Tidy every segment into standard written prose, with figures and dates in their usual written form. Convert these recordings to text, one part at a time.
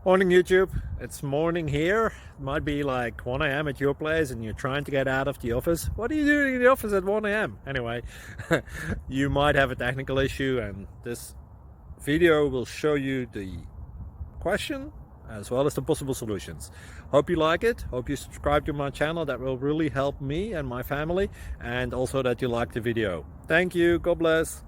Morning YouTube, it's morning here. It might be like 1 a.m. at your place and you're trying to get out of the office. What are you doing in the office at 1 a.m.? Anyway, you might have a technical issue and this video will show you the question as well as the possible solutions. Hope you like it, hope you subscribe to my channel. That will really help me and my family, and also that you like the video. Thank you, God bless.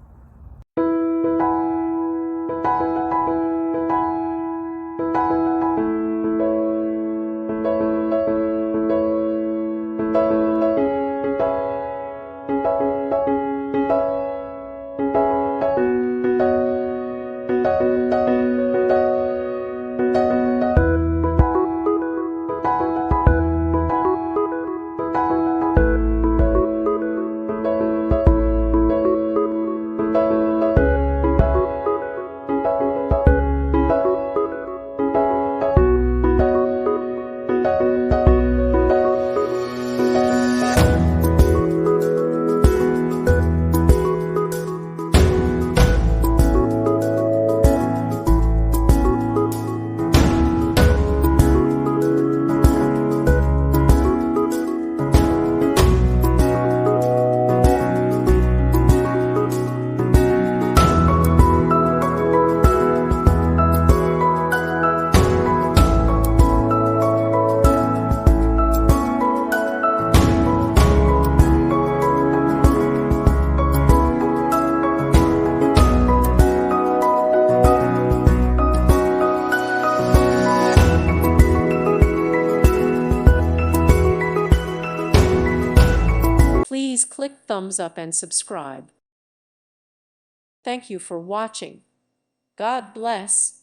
Please click thumbs up and subscribe. Thank you for watching. God bless.